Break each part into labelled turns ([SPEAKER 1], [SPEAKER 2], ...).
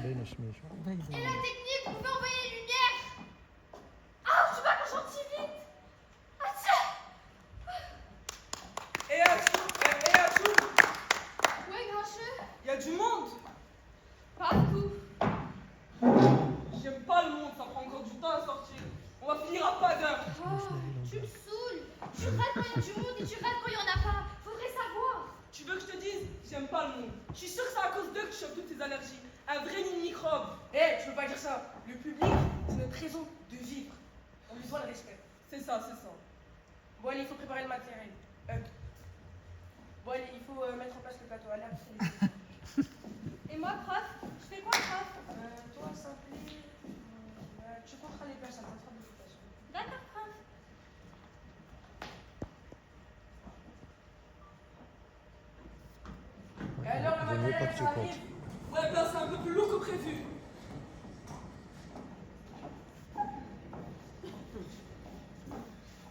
[SPEAKER 1] Et la technique, vous pouvez envoyer les lumières. Ah, je sais pas quand j'en tire vite. Ah, tiens.
[SPEAKER 2] Et Atchoum
[SPEAKER 1] Ouais, Grincheux.
[SPEAKER 2] Il y a du monde.
[SPEAKER 1] Pas beaucoup.
[SPEAKER 2] J'aime pas le monde, ça prend encore du temps à sortir. On va finir à pas d'heure.
[SPEAKER 1] Oh, tu me saoules. Tu râles quand il y a du monde et tu râles quand il y en a pas. Faudrait savoir.
[SPEAKER 2] Tu veux que je te dise, j'aime pas le monde. Je suis sûr que c'est à cause d'eux que je chope toutes ces allergies. Un vrai nid de microbes. Je peux pas dire ça. Le public, c'est notre raison de vivre. On lui doit le respect. C'est ça. Bon, allez, il faut préparer le matériel. Bon, allez, il faut mettre en place le plateau. Allez,
[SPEAKER 1] Et moi, prof, je fais quoi, prof?
[SPEAKER 2] Toi, simplement, tu compteras les places, ça te fera de foutage.
[SPEAKER 1] D'accord, prof.
[SPEAKER 2] Et alors, le matériel, ça arrive. Ouais, ben, c'est un peu plus lourd que prévu.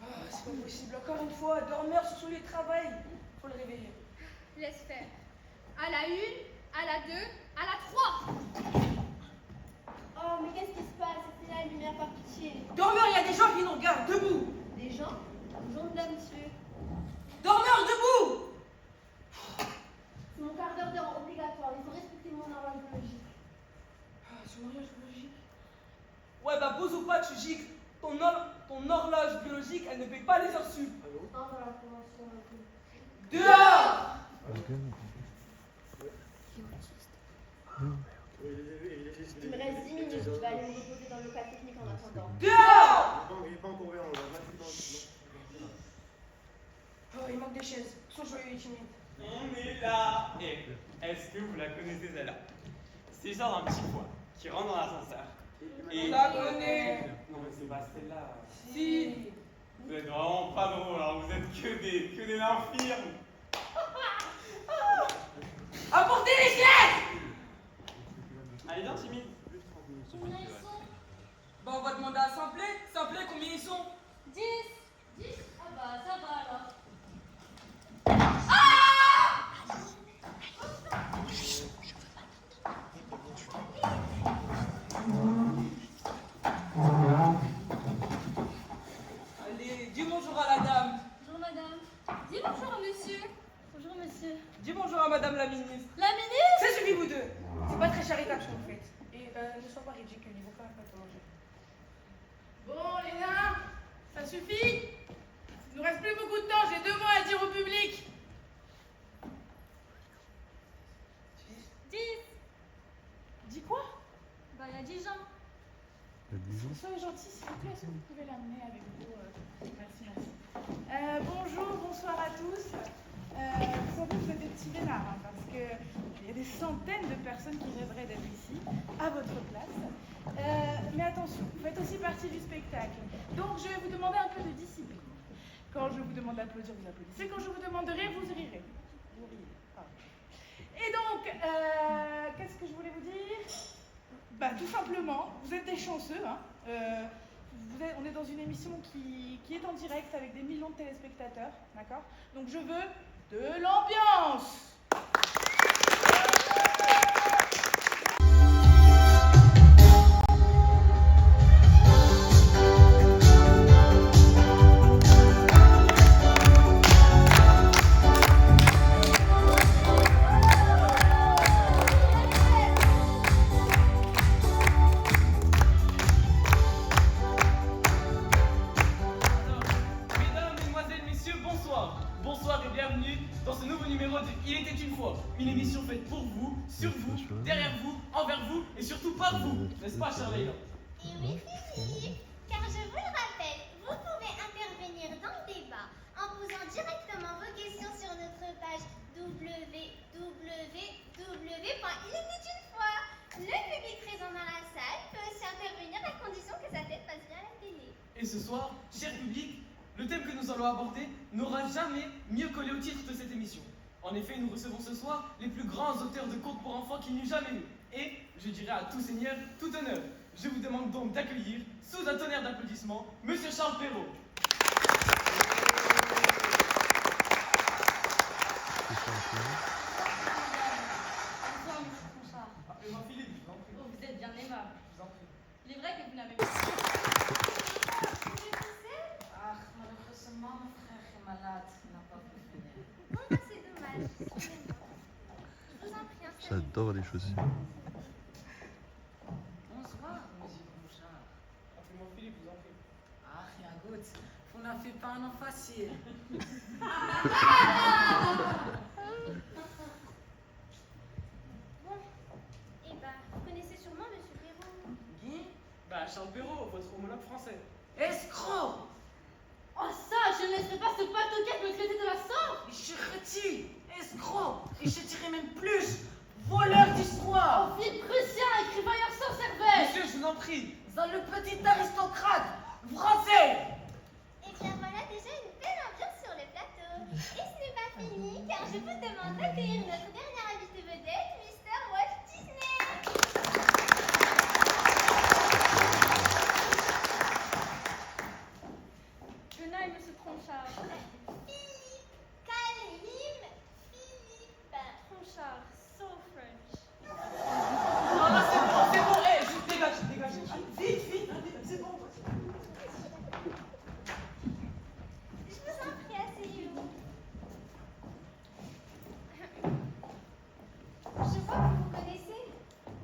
[SPEAKER 2] Ah, c'est pas possible. Encore une fois, dormeur sur son lieu de travail. Faut le réveiller.
[SPEAKER 1] Laisse faire. À la 1, à la 2, à la 3.
[SPEAKER 3] Oh, mais qu'est-ce qui se passe? C'est la lumière, par pitié.
[SPEAKER 2] Dormeur, il y a des gens qui nous regardent. Debout.
[SPEAKER 3] Des gens? Bonjour, là, monsieur.
[SPEAKER 2] Dormeur, debout.
[SPEAKER 3] C'est mon quart d'heure obligatoire. Il faut respecter mon horloge biologique.
[SPEAKER 2] Ah, son horloge biologique. Ouais, bah, pose ou pas, tu gicles. Ton horloge biologique, elle ne paye pas les heures sup.
[SPEAKER 3] Non, dans la convention.
[SPEAKER 2] Dehors.
[SPEAKER 3] Il me reste 10 minutes. Je vais aller me reposer dans le local technique en attendant.
[SPEAKER 2] Dehors.
[SPEAKER 4] Il est pas encore ouvert, on va
[SPEAKER 2] Oh, il manque des chaises. Sois joyeux et timide.
[SPEAKER 5] On est là. Et est-ce que vous la connaissez celle-là? C'est l'histoire d'un petit pois qui rentre dans l'ascenseur.
[SPEAKER 2] On la connaît.
[SPEAKER 5] Non mais c'est pas celle-là.
[SPEAKER 2] Si.
[SPEAKER 5] Vous êtes vraiment pas drôle, hein. Vous êtes que des infirmes.
[SPEAKER 2] Apportez les chaises.
[SPEAKER 5] Allez, viens, timide.
[SPEAKER 1] Combien ils sont?
[SPEAKER 2] Bah, on va demander à Simplet. Simplet, combien ils sont?
[SPEAKER 1] 10. 10? Ah bah, ça va alors.
[SPEAKER 2] Allez, dis bonjour à la dame.
[SPEAKER 1] Bonjour, madame. Dis bonjour à monsieur. Bonjour, monsieur.
[SPEAKER 2] Dis bonjour à madame la ministre.
[SPEAKER 1] La ministre?
[SPEAKER 2] Ça suffit, vous deux. C'est pas très charitable ce que vous faites. Et ne sois pas ridicule, il faut quand même pas te manger.
[SPEAKER 6] Bon, les nains, ça suffit. Il nous reste plus beaucoup de temps, j'ai 2 mots à dire au public.
[SPEAKER 1] 10.
[SPEAKER 6] Dis quoi?
[SPEAKER 1] Bah, il y a 10 gens.
[SPEAKER 6] Soyez gentils, s'il vous plaît, est-ce que vous pouvez l'amener avec vous? Merci. Bonjour, bonsoir à tous. Vous savez, vous êtes des petits vénards, hein, parce qu'il y a des centaines de personnes qui rêveraient d'être ici, à votre place. Mais attention, vous faites aussi partie du spectacle. Donc, je vais vous demander un peu de discipline. Quand je vous demande d'applaudir, vous applaudissez. Quand je vous demande de rire, vous rirez. Vous riez, pardon. Et donc, qu'est-ce que je voulais vous dire? Bah, tout simplement, vous êtes des chanceux. Hein. On est dans une émission qui est en direct avec des millions de téléspectateurs, d'accord? Donc je veux de l'ambiance.
[SPEAKER 2] Bonsoir et bienvenue dans ce nouveau numéro de Il était une fois. Une émission faite pour vous, sur vous, derrière vous, envers vous et surtout par vous. N'est-ce pas, chère Leïla?
[SPEAKER 7] Et oui, Philippe, car je vous le rappelle, vous pouvez intervenir dans le débat en posant directement vos questions sur notre page www.ilétaitunefoi. Le public présent dans la salle peut aussi intervenir à condition que sa tête passe bien à la télé.
[SPEAKER 2] Et ce soir, cher public, le thème que nous allons aborder n'aura jamais mieux collé au titre de cette émission. En effet, nous recevons ce soir les plus grands auteurs de contes pour enfants qu'il n'y eut jamais eu. Et, je dirais à tout seigneur, tout honneur. Je vous demande donc d'accueillir, sous un tonnerre d'applaudissements, Monsieur Charles Perrault.
[SPEAKER 1] Bonsoir, monsieur Conchard.
[SPEAKER 2] Appelez-moi Philippe, je vous en prie.
[SPEAKER 4] Il est vrai que vous n'avez pas.
[SPEAKER 8] Ah, malheureusement, mon frère est malade. Il n'a pas pu venir.
[SPEAKER 7] Bon, bah, c'est dommage. Excusez-moi. Je vous en prie, installez-vous.
[SPEAKER 9] J'adore les chaussures.
[SPEAKER 8] Bonsoir, monsieur Bouchard.
[SPEAKER 2] Appelez-moi Philippe, vous en prie.
[SPEAKER 8] Ah, rien goûte. Vous n'avez fait pas un nom facile.
[SPEAKER 7] Bon, eh ben, vous connaissez sûrement Monsieur Perrault.
[SPEAKER 8] Guy?
[SPEAKER 2] Bah, Charles Perrault, votre homologue français.
[SPEAKER 8] Escroc!
[SPEAKER 4] Oh ça, je ne laisserai pas ce patoquette me traiter de la sorte.
[SPEAKER 8] Chirati! Escroc! Et je dirais même plus, voleur d'histoire!
[SPEAKER 4] Philippe Prussien, écrivailleur sans cervelle.
[SPEAKER 2] Monsieur, je vous en prie.
[SPEAKER 8] Dans le petit aristocrate français!
[SPEAKER 7] Eh bien, voilà déjà une belle ambiance sur le plateau. Et ce n'est pas fini, car je vous demande d'accueillir notre dernier invité vedette, Mr. Walt Disney.
[SPEAKER 4] Tenaille, monsieur Tronchard.
[SPEAKER 7] Philippe, Kalim, Philippe.
[SPEAKER 4] Tronchard, so French.
[SPEAKER 2] Non, là, c'est bon, hé, juste dégage. Allez, vite, allez, c'est bon.
[SPEAKER 7] Je vous en prie, asseyez-vous. Je vois que vous connaissez.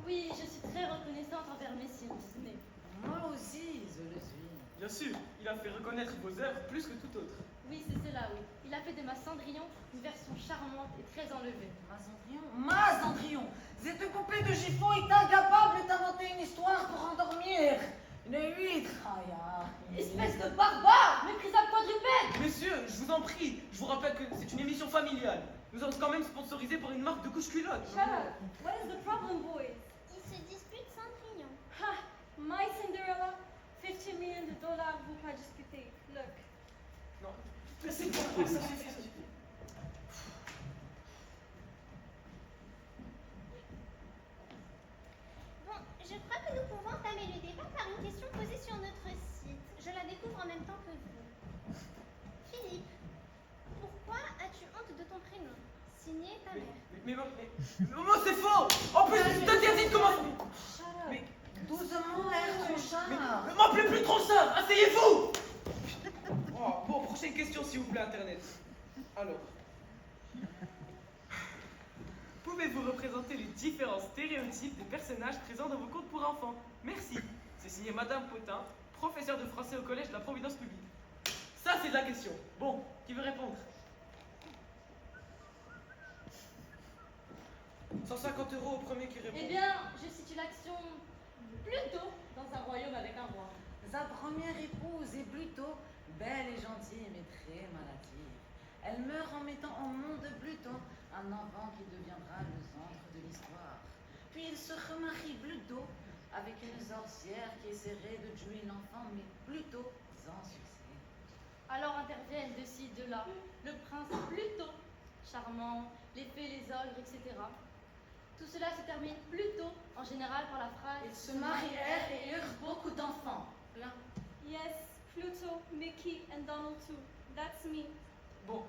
[SPEAKER 4] Oui, je suis très reconnaissante envers messieurs Disney.
[SPEAKER 8] Moi aussi, je le suis.
[SPEAKER 2] Bien sûr, il a fait reconnaître vos œuvres plus que tout autre.
[SPEAKER 4] Oui, c'est cela, oui. Il a fait de ma Cendrillon une version charmante et très enlevée.
[SPEAKER 8] Ma Cendrillon, cette poupée de chiffon est incapable d'inventer une histoire pour endormir une huître. Aïe, aïe.
[SPEAKER 4] Espèce de barbare, méprisable quadrupède.
[SPEAKER 2] Messieurs, je vous en prie, je vous rappelle que c'est une émission familiale. Nous sommes quand même sponsorisés par une marque de couche-culotte.
[SPEAKER 4] Shut up. What is the problem, boys?
[SPEAKER 7] Ils se disputent Cendrillon.
[SPEAKER 4] Ha! My Cinderella, $50 million vous pas discuter. Look.
[SPEAKER 2] Non, c'est bon, ça suffit.
[SPEAKER 7] Bon, je crois que nous pouvons entamer le débat par une question posée sur notre site. Je la découvre en même temps que vous. Philippe, pourquoi as-tu honte de ton prénom? Signé ta mère.
[SPEAKER 2] Mais moi, c'est faux. En plus, je t'interdis de commencer. Mais,
[SPEAKER 8] Doucement, l'air Tronchard.
[SPEAKER 2] mais m'appelez plus Tronchard, asseyez-vous. Oh, bon, prochaine question, s'il vous plaît, Internet. Alors, pouvez-vous représenter les différents stéréotypes des personnages présents dans vos contes pour enfants? Merci. C'est signé Madame Potin, professeure de français au collège de la Providence publique. Ça, c'est de la question. Bon, qui veut répondre? 150 € au premier qui répond.
[SPEAKER 4] Eh bien, je situe l'action plutôt dans un royaume avec un roi.
[SPEAKER 8] Sa première épouse est plutôt belle et gentille, mais très maladive. Elle meurt en mettant au monde Pluton, un enfant qui deviendra le centre de l'histoire. Puis il se remarie plutôt avec une sorcière qui essaierait de tuer l'enfant, mais plutôt sans succès.
[SPEAKER 4] Alors interviennent de ci, de là, le prince Pluton, charmant, les fées, les ogres, etc. Tout cela se termine plutôt, en général, par la phrase
[SPEAKER 8] Ils se marièrent et eurent beaucoup d'enfants. Plein.
[SPEAKER 4] Yes, Pluto, Mickey and Donald too. That's me.
[SPEAKER 2] Bon,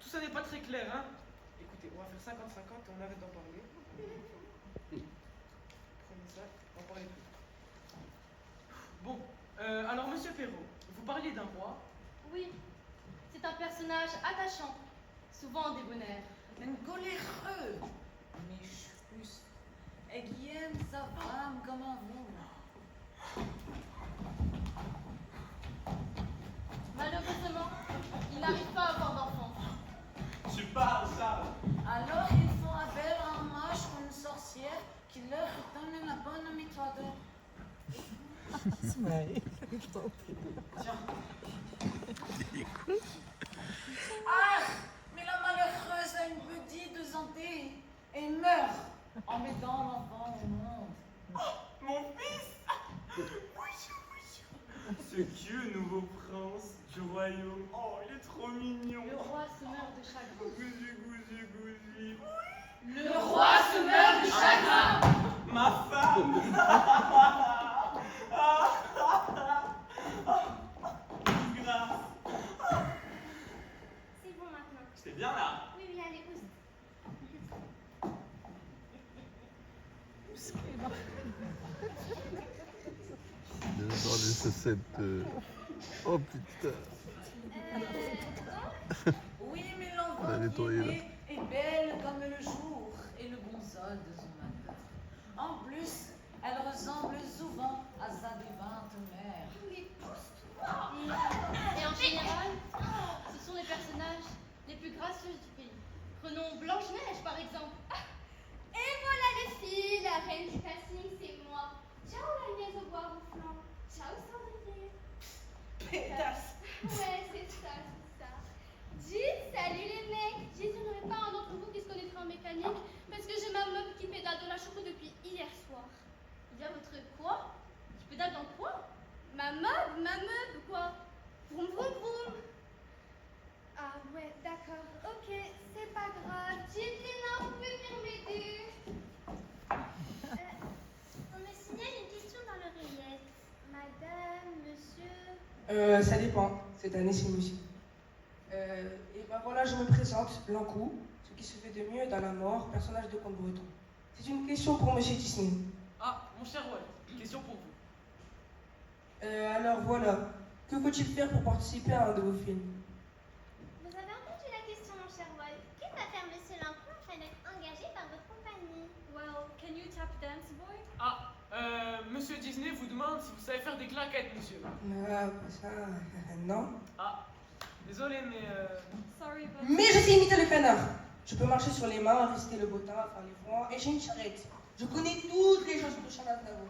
[SPEAKER 2] tout ça n'est pas très clair, hein? Écoutez, on va faire 50-50 et on arrête d'en parler. Prenez ça, on en parler plus. Bon, alors, monsieur Perrault, vous parliez d'un roi.
[SPEAKER 4] Oui, c'est un personnage attachant, souvent débonnaire.
[SPEAKER 8] Un coléreux, mais juste, et qui aime sa femme comme un vous.
[SPEAKER 4] Malheureusement, il n'arrive pas à avoir d'enfant.
[SPEAKER 5] Tu parles, Charles.
[SPEAKER 8] Alors ils font appel à un mage ou une sorcière qui leur donne la bonne méthode. Tiens. Ah, mais la malheureuse a une petite santé et meurt en mettant l'enfant au monde.
[SPEAKER 5] Mon fils. Ce cute nouveau prince du royaume. Oh, il est trop mignon.
[SPEAKER 4] Le roi se meurt de chagrin.
[SPEAKER 5] Gousi, gousi, gousi.
[SPEAKER 4] Le roi se meurt de chagrin.
[SPEAKER 5] Ma femme. Grâce.
[SPEAKER 7] C'est bon maintenant.
[SPEAKER 5] J'étais bien là.
[SPEAKER 7] Oui, oui, allez, oust.
[SPEAKER 9] Dans les chaussettes. Oh putain.
[SPEAKER 8] Oui, mais
[SPEAKER 9] On a
[SPEAKER 8] l'enfant qui
[SPEAKER 9] nettoyé,
[SPEAKER 8] est
[SPEAKER 9] là.
[SPEAKER 8] née est belle comme le jour et le console de son matin. En plus, elle ressemble souvent à sa défunte mère.
[SPEAKER 7] Mais pousse-toi.
[SPEAKER 4] Et en général, ce sont les personnages les plus gracieux du pays. Prenons Blanche-Neige par exemple.
[SPEAKER 1] Et voilà les filles, la reine du casting, c'est moi. Ciao l'Agnès au bois roufflant. Ciao Cendrier.
[SPEAKER 6] Pétasse.
[SPEAKER 1] Ouais, c'est ça, c'est ça. Dites, salut les mecs. Dites, il n'y aurait pas un d'entre vous qui se connaîtrait en mécanique parce que j'ai ma meuf qui pédale dans la choucroute depuis hier soir.
[SPEAKER 4] Il y a votre quoi? Tu pédales dans quoi?
[SPEAKER 1] Ma meuf, quoi. Vroom, vroom, vroom. Ah ouais, d'accord. Ok, c'est pas grave. Dites, Léna, vous pouvez venir m'aider.
[SPEAKER 7] On me signale une question dans l'oreillette. Madame, monsieur...
[SPEAKER 10] Ça dépend. Cette année, c'est musique. Et ben voilà, je me présente, Lankou, ce qui se fait de mieux dans la mort, personnage de conte breton. C'est une question pour Monsieur Disney.
[SPEAKER 2] Ah, mon cher Walt, question pour vous.
[SPEAKER 10] Alors voilà, que faut-il faire pour participer à un de vos films?
[SPEAKER 7] Vous avez entendu la question, mon cher Walt. Que va faire monsieur Lankou afin d'être engagé par votre compagnie?
[SPEAKER 4] Well, can you tap dance, boy?
[SPEAKER 2] Ah, Monsieur Disney vous demande si vous savez faire des claquettes, monsieur.
[SPEAKER 10] Ah, ça, non.
[SPEAKER 2] Ah, désolé, mais
[SPEAKER 4] Sorry, but...
[SPEAKER 10] Mais je sais imiter le canard. Je peux marcher sur les mains, risquer le beau temps, faire les fronts, et j'ai une charrette. Je connais toutes les chansons de Chantal Navo.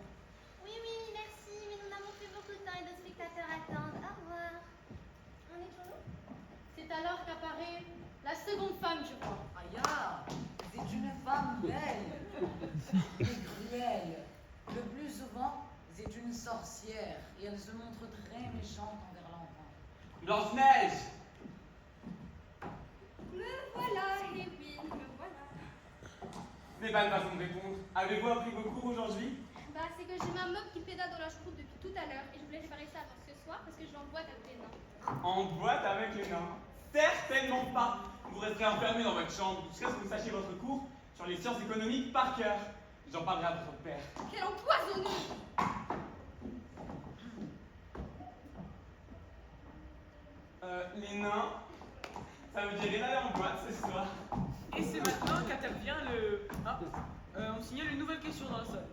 [SPEAKER 7] Oui, merci, mais nous n'avons plus beaucoup de temps et nos spectateurs attendent. Au revoir. On est toujours là?
[SPEAKER 4] C'est alors qu'apparaît la seconde femme du roi.
[SPEAKER 8] Aïe, c'est une femme belle et cruelle. Le plus souvent, c'est une sorcière et elle se montre très méchante envers l'enfant.
[SPEAKER 5] Blanche-Neige!
[SPEAKER 1] Me voilà, et oui, me voilà.
[SPEAKER 5] N'est pas une façon de répondre. Avez-vous appris vos cours aujourd'hui?
[SPEAKER 1] Bah, c'est que j'ai ma meuf qui pédale dans la choucroute depuis tout à l'heure et je voulais réparer ça avant ce soir parce que je vais en boîte avec les nains.
[SPEAKER 5] En boîte avec les nains? Certainement pas. Vous resterez enfermé dans votre chambre jusqu'à ce que vous sachiez votre cours sur les sciences économiques par cœur. J'en parlerai à votre père.
[SPEAKER 1] Quelle empoisonneuse!
[SPEAKER 5] Les nains, ça vous dirait d'aller en boîte ce soir?
[SPEAKER 2] et c'est maintenant qu'intervient le... Ah, on signale une nouvelle question dans la salle.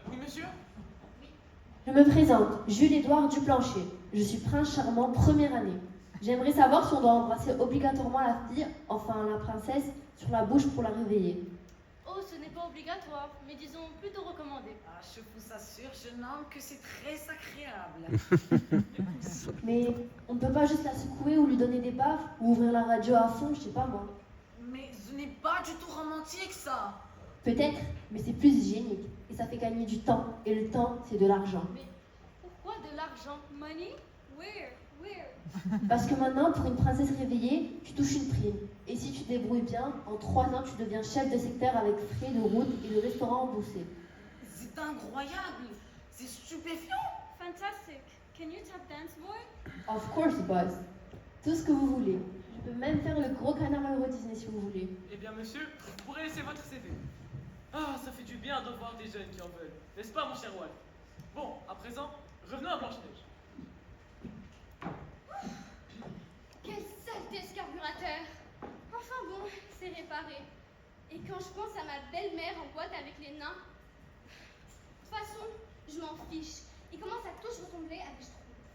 [SPEAKER 2] Oui, monsieur?
[SPEAKER 3] Je me présente, Jules-Édouard Duplancher. Je suis prince charmant première année. J'aimerais savoir si on doit embrasser obligatoirement la fille, enfin la princesse, sur la bouche pour la réveiller.
[SPEAKER 4] Oh, ce n'est pas obligatoire, mais disons plutôt recommandé.
[SPEAKER 8] Ah, je vous assure, jeune homme, que c'est très agréable.
[SPEAKER 3] Mais on ne peut pas juste la secouer ou lui donner des baffes ou ouvrir la radio à fond, je sais pas moi.
[SPEAKER 8] Mais ce n'est pas du tout romantique, ça.
[SPEAKER 3] Peut-être, mais c'est plus hygiénique et ça fait gagner du temps. Et le temps, c'est de l'argent.
[SPEAKER 4] Mais pourquoi de l'argent? Money? Where?
[SPEAKER 3] Parce que maintenant, pour une princesse réveillée, tu touches une prime. Et si tu te débrouilles bien, en 3 ans, tu deviens chef de secteur avec frais de route et le restaurant remboursé.
[SPEAKER 8] C'est incroyable. C'est stupéfiant.
[SPEAKER 4] Fantastic. Can you tap dance, boy?
[SPEAKER 3] Of course, boss. Tout ce que vous voulez. Je peux même faire le gros canard à l'Euro Disney si vous voulez.
[SPEAKER 2] Eh bien, monsieur, vous pourrez laisser votre CV. Ah, ça fait du bien de voir des jeunes qui en veulent. N'est-ce pas, mon cher Walt? Bon, à présent, revenons à Blanche-Neige.
[SPEAKER 1] Quelle saleté ce carburateur! Enfin bon, c'est réparé. Et quand je pense à ma belle-mère en boîte avec les nains, de toute façon, je m'en fiche. Il commence à tous ressembler à des schtroumpfs.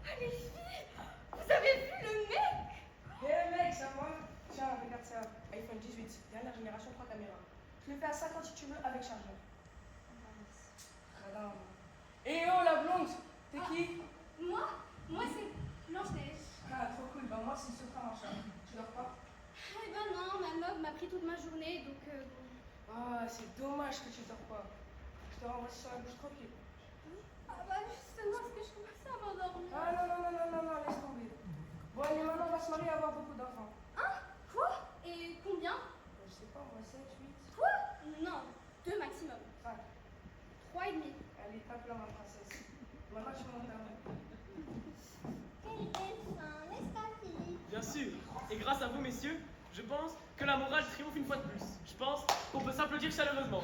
[SPEAKER 1] Ah les filles! Vous avez vu le mec?
[SPEAKER 10] Hé mec, c'est moi. Tiens, regarde ça. iPhone 18, dernière génération, 3 caméras. Je le fais à 50 si tu veux, avec chargeur. Madame. Eh oh la blonde! T'es qui?
[SPEAKER 1] Moi c'est Blanche-Neige.
[SPEAKER 10] Ah, trop cool. Bah moi, c'est Sopra Machin. Tu dors pas?
[SPEAKER 1] Eh ben non, ma meuf m'a pris toute ma journée, donc bon.
[SPEAKER 10] Ah, c'est dommage que tu dors pas. Je te renvoie sur la bouche tranquille.
[SPEAKER 1] Ah bah justement, est-ce que je commençais à m'endormir?
[SPEAKER 10] Ah non, laisse tomber. Bon, allez, maintenant, on va se marier et avoir beaucoup d'enfants.
[SPEAKER 1] Hein? Quoi? Et combien?
[SPEAKER 10] Je sais pas, moi, 7, 8.
[SPEAKER 1] Quoi? Non, 2 maximum.
[SPEAKER 10] 5.
[SPEAKER 1] 3 et demi.
[SPEAKER 10] Allez, tape là, ma princesse. Maintenant, tu montes à moi.
[SPEAKER 7] Quelle belle fin, n'est-ce pas, Philippe?
[SPEAKER 2] Bien sûr. Et grâce à vous, messieurs, je pense que la morale triomphe une fois de plus. Je pense qu'on peut s'applaudir chaleureusement.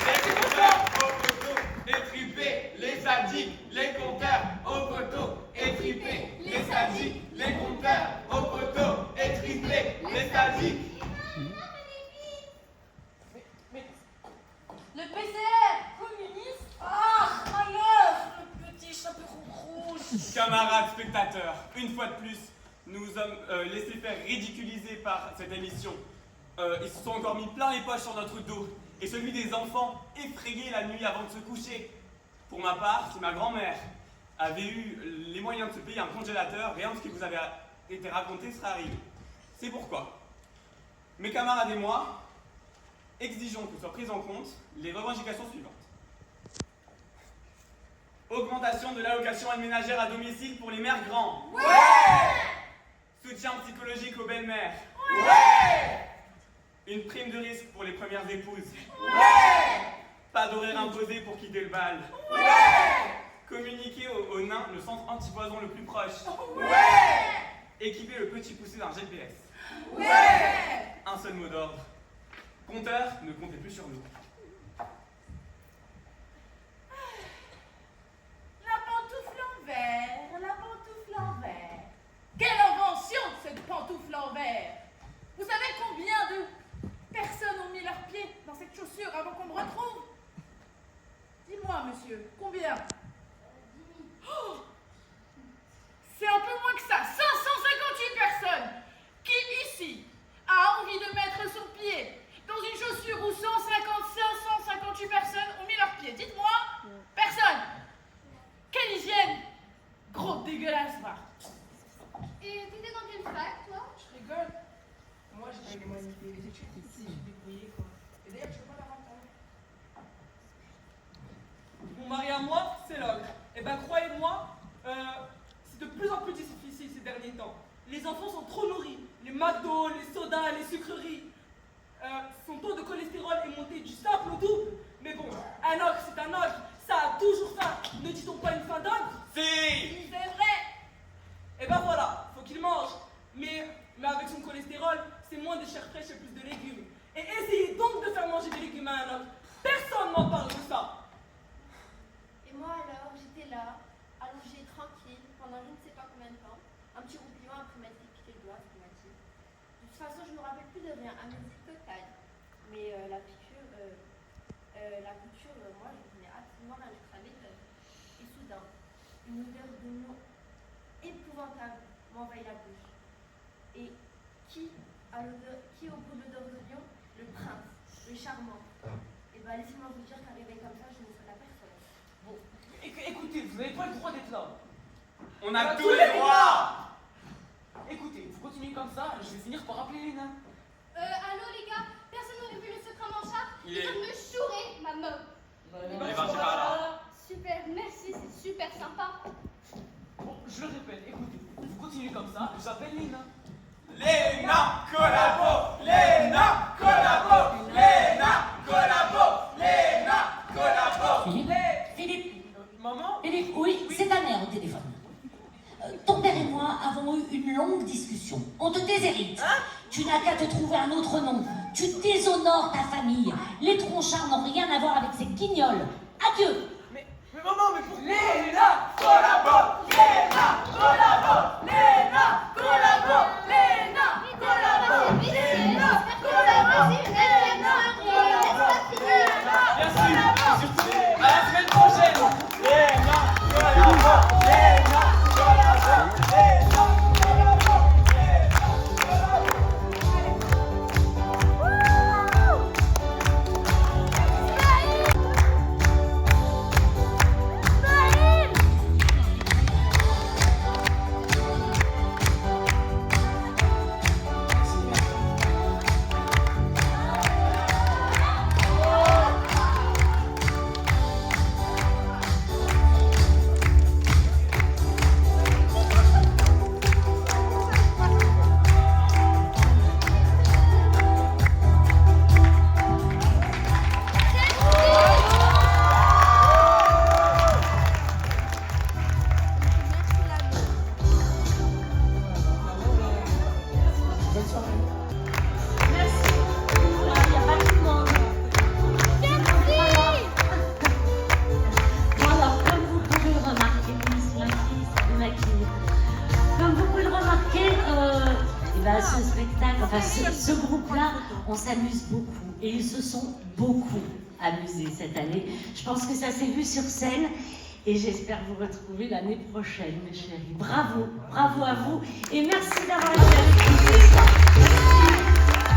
[SPEAKER 5] Les compteurs au poteau, étripés, les sadiques, les compteurs au poteau, étripés, les sadiques, les compteurs au poteau, étripés, les sadiques.
[SPEAKER 8] Le PCR communiste. Ah, malheur, le petit chaperon rouge.
[SPEAKER 5] Camarades spectateurs, une fois de plus, nous sommes laissés faire ridiculiser par cette émission. Ils se sont encore mis plein les poches sur notre dos, et celui des enfants effrayés la nuit avant de se coucher. Pour ma part, si ma grand-mère avait eu les moyens de se payer un congélateur, rien de ce qui vous avait été raconté serait arrivé. C'est pourquoi mes camarades et moi exigeons que soient prises en compte les revendications suivantes. Augmentation de l'allocation aide ménagère à domicile pour les mères grands. Ouais! Soutien psychologique aux belles-mères. Ouais! Une prime de risque pour les premières épouses. Ouais! Pas d'horaire imposé pour quitter le bal. Ouais! Communiquer aux nains le centre antipoison le plus proche. Ouais! Équiper le petit poussé d'un GPS. Ouais! Un seul mot d'ordre. Compteur, ne comptez plus sur nous.
[SPEAKER 6] La pantoufle en verre, la pantoufle en verre. Quelle invention, cette pantoufle en verre! Vous savez combien de personnes ont mis leurs pieds dans cette chaussure avant qu'on me retrouve? Dis-moi, monsieur, combien? 10 000. Oh, c'est un peu moins que ça, 558 personnes. Qui ici a envie de mettre son pied dans une chaussure où 558 personnes ont mis leurs pieds? Dites-moi, personne. Quelle hygiène! Gros dégueulasse, va.
[SPEAKER 1] Et t'étais dans quelle fac, toi?
[SPEAKER 10] Je rigole. Moi, j'ai pas les moyens de payer les études. Je suis débrouillé, quoi. Et d'ailleurs, je peux pas la rentrer.
[SPEAKER 2] Mon mari à moi, c'est l'ogre. Et ben croyez-moi, c'est de plus en plus difficile ces derniers temps. Les enfants sont trop nourris. Les McDo, les sodas, les sucreries. Son taux de cholestérol est monté du simple au double. Mais bon, un ogre, c'est un ogre. Ça a toujours faim. Ne dit-on pas une faim d'ogre?
[SPEAKER 5] Si!
[SPEAKER 6] C'est vrai.
[SPEAKER 2] Et ben voilà, faut qu'il mange. Mais avec son cholestérol, c'est moins de chair fraîche et plus de légumes. Et essayez donc de faire manger des légumes à un ogre. Personne m'en parle de ça.
[SPEAKER 3] Et moi alors, j'étais là, allongée tranquille, pendant je ne sais pas combien de temps, un petit roupillon après m'être piqué le doigt, ce qu'on m'a dit. De toute façon, je me rappelle plus de rien, amnésie totale. Mais la piqûre, moi, je tenais absolument rien, je cramais d'œuf. Et soudain, une odeur de nom épouvantable m'envahit la bouche. Et qui au bout de l'odeur d'oignon? Le prince, le charmant. Et ben laissez-moi vous dire qu'arrivé comme ça, je ne serai la personne.
[SPEAKER 2] Bon, écoutez, vous n'avez pas le droit d'être là.
[SPEAKER 5] On a tous les droits!
[SPEAKER 2] Écoutez, vous continuez comme ça, je vais finir par appeler les nains.
[SPEAKER 1] Allô les gars, personne n'aurait vu le secret en chat?
[SPEAKER 5] Il
[SPEAKER 1] Ils
[SPEAKER 5] est-
[SPEAKER 1] veulent me chourer, ma meuf.
[SPEAKER 5] Il est parti par là.
[SPEAKER 1] Super, merci, c'est super sympa.
[SPEAKER 2] Bon, je le répète, écoutez, vous continuez comme ça, j'appelle les nains.
[SPEAKER 5] Les nains collabos! Les nains collabos! Les nains collabos! Les nains collabos!
[SPEAKER 11] Philippe,
[SPEAKER 2] Maman?
[SPEAKER 11] Philippe, oui, c'est ta mère au téléphone. Ton père et moi avons eu une longue discussion. On te déshérite. Tu n'as qu'à te trouver un autre nom. Tu déshonores ta famille. Les tronchards n'ont rien à voir avec ces guignols. Adieu.
[SPEAKER 2] Mais maman, mais pourquoi?
[SPEAKER 5] Les nains collabos! Les nains collabos! Les nains collabos! Les nains collabos! Les nains collabos! Les nains collabos! Bien sûr, surtout à la semaine prochaine! Les nains collabos! Les nains collabos! Les nains collabos!
[SPEAKER 11] Enfin, ce groupe-là, on s'amuse beaucoup. Et ils se sont beaucoup amusés cette année. Je pense que ça s'est vu sur scène. Et j'espère vous retrouver l'année prochaine, mes chéris. Bravo, bravo à vous. Et merci d'avoir été avec nous ce soir. Merci.